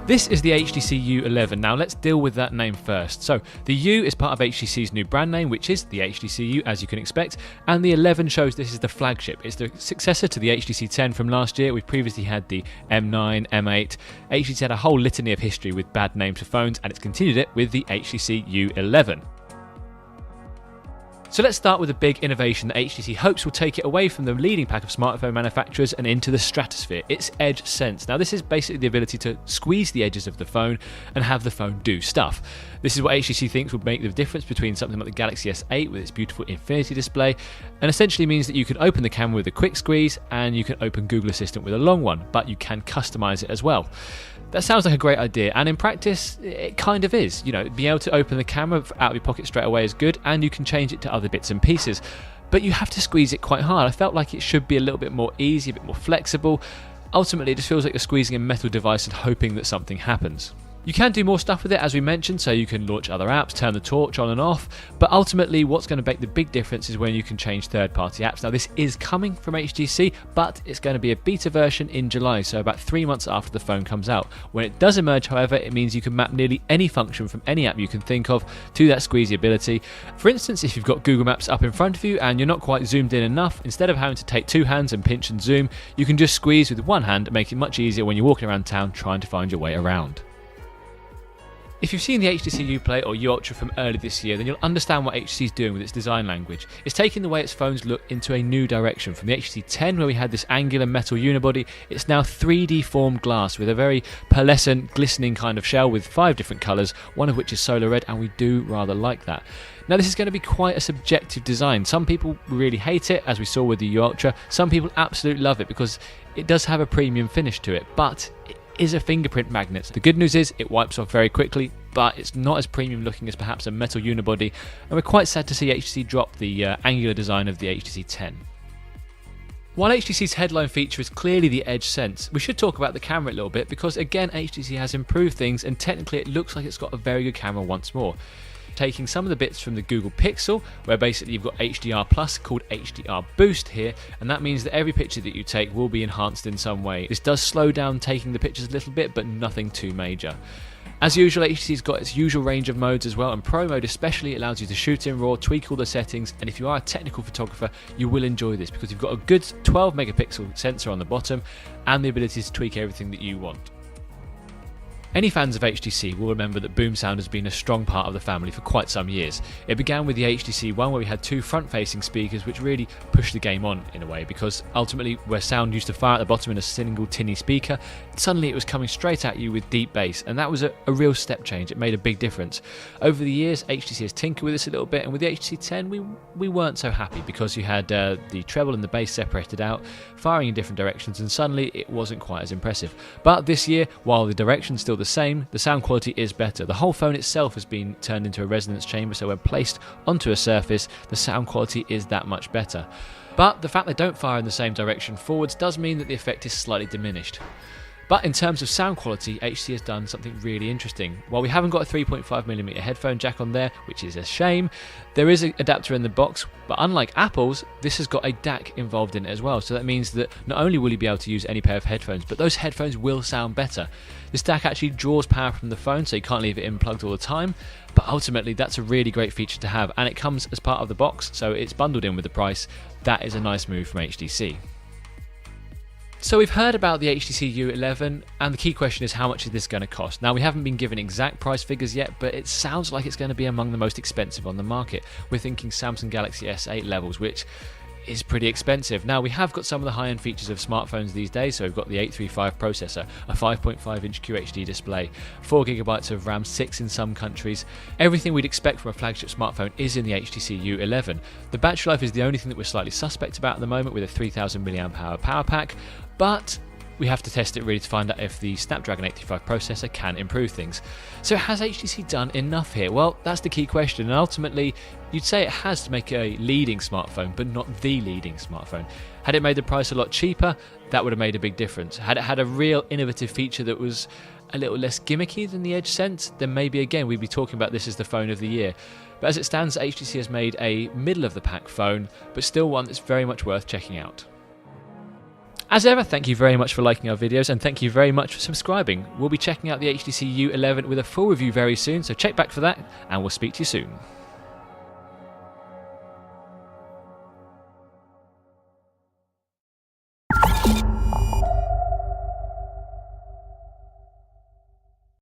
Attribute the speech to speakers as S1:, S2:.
S1: This is the HTC U11. Now let's deal with that name first. So the U is part of HTC's new brand name, which is the HTC U, as you can expect, and the 11 shows this is the flagship. It's the successor to the HTC 10 from last year. We've previously had the M9, M8. HTC had a whole litany of history with bad names for phones, and it's continued it with the HTC U11. So let's start with a big innovation that HTC hopes will take it away from the leading pack of smartphone manufacturers and into the stratosphere. It's Edge Sense. Now this is basically the ability to squeeze the edges of the phone and have the phone do stuff. This is what HTC thinks would make the difference between something like the Galaxy S8 with its beautiful infinity display, and essentially means that you can open the camera with a quick squeeze and you can open Google Assistant with a long one, but you can customize it as well. That sounds like a great idea, and in practice, it kind of is. You know, being able to open the camera out of your pocket straight away is good, and you can change it to other bits and pieces. But you have to squeeze it quite hard. I felt like it should be a little bit more easy, a bit more flexible. Ultimately, it just feels like you're squeezing a metal device and hoping that something happens. You can do more stuff with it, as we mentioned, so you can launch other apps, turn the torch on and off, but ultimately what's going to make the big difference is when you can change third-party apps. Now this is coming from HTC, but it's going to be a beta version in July, so about 3 months after the phone comes out. When it does emerge, however, it means you can map nearly any function from any app you can think of to that squeezy ability. For instance, if you've got Google Maps up in front of you and you're not quite zoomed in enough, instead of having to take 2 hands and pinch and zoom, you can just squeeze with one hand and make it much easier when you're walking around town trying to find your way around. If you've seen the HTC U Play or U Ultra from early this year, then you'll understand what HTC is doing with its design language. It's taking the way its phones look into a new direction. From the HTC 10, where we had this angular metal unibody, it's now 3D formed glass with a very pearlescent, glistening kind of shell with 5 different colours, one of which is solar red, and we do rather like that. Now this is going to be quite a subjective design. Some people really hate it, as we saw with the U Ultra. Some people absolutely love it because it does have a premium finish to it, but it is a fingerprint magnet. The good news is it wipes off very quickly, but it's not as premium looking as perhaps a metal unibody, and we're quite sad to see HTC drop the angular design of the HTC 10. While HTC's headline feature is clearly the Edge Sense, we should talk about the camera a little bit because again HTC has improved things and technically it looks like it's got a very good camera once more. Taking some of the bits from the Google Pixel, where basically you've got HDR Plus called HDR Boost here, and that means that every picture that you take will be enhanced in some way. This does slow down taking the pictures a little bit, but nothing too major. As usual, HTC's got its usual range of modes as well, and Pro mode especially allows you to shoot in RAW, tweak all the settings, and if you are a technical photographer, you will enjoy this because you've got a good 12 megapixel sensor on the bottom and the ability to tweak everything that you want. Any fans of HTC will remember that boom sound has been a strong part of the family for quite some years. It began with the HTC One, where we had 2 front-facing speakers which really pushed the game on in a way, because ultimately where sound used to fire at the bottom in a single tinny speaker, suddenly it was coming straight at you with deep bass, and that was a real step change. It made a big difference. Over the years, HTC has tinkered with this a little bit, and with the HTC 10 we weren't so happy because you had the treble and the bass separated out, firing in different directions, and suddenly it wasn't quite as impressive. But this year, while the direction's still the same, the sound quality is better. The whole phone itself has been turned into a resonance chamber, so when placed onto a surface, the sound quality is that much better. But the fact they don't fire in the same direction forwards does mean that the effect is slightly diminished. But in terms of sound quality, HTC has done something really interesting. While we haven't got a 3.5mm headphone jack on there, which is a shame, there is an adapter in the box, but unlike Apple's, this has got a DAC involved in it as well. So that means that not only will you be able to use any pair of headphones, but those headphones will sound better. This DAC actually draws power from the phone, so you can't leave it in plugged all the time, but ultimately that's a really great feature to have, and it comes as part of the box, so it's bundled in with the price. That is a nice move from HTC. So we've heard about the HTC U11, and the key question is how much is this going to cost? Now we haven't been given exact price figures yet, but it sounds like it's going to be among the most expensive on the market. We're thinking Samsung Galaxy S8 levels, which is pretty expensive. Now we have got some of the high-end features of smartphones these days, so we've got the 835 processor, a 5.5-inch QHD display, 4GB of RAM, 6 in some countries. Everything we'd expect from a flagship smartphone is in the HTC U11. The battery life is the only thing that we're slightly suspect about at the moment, with a 3000 mAh power pack, but we have to test it really to find out if the Snapdragon 835 processor can improve things. So has HTC done enough here? Well, that's the key question, and ultimately you'd say it has to make a leading smartphone, but not the leading smartphone. Had it made the price a lot cheaper, that would have made a big difference. Had it had a real innovative feature that was a little less gimmicky than the Edge Sense, then maybe again we'd be talking about this as the phone of the year. But as it stands, HTC has made a middle of the pack phone, but still one that's very much worth checking out. As ever, thank you very much for liking our videos, and thank you very much for subscribing. We'll be checking out the HTC U11 with a full review very soon, so check back for that, and we'll speak to you soon.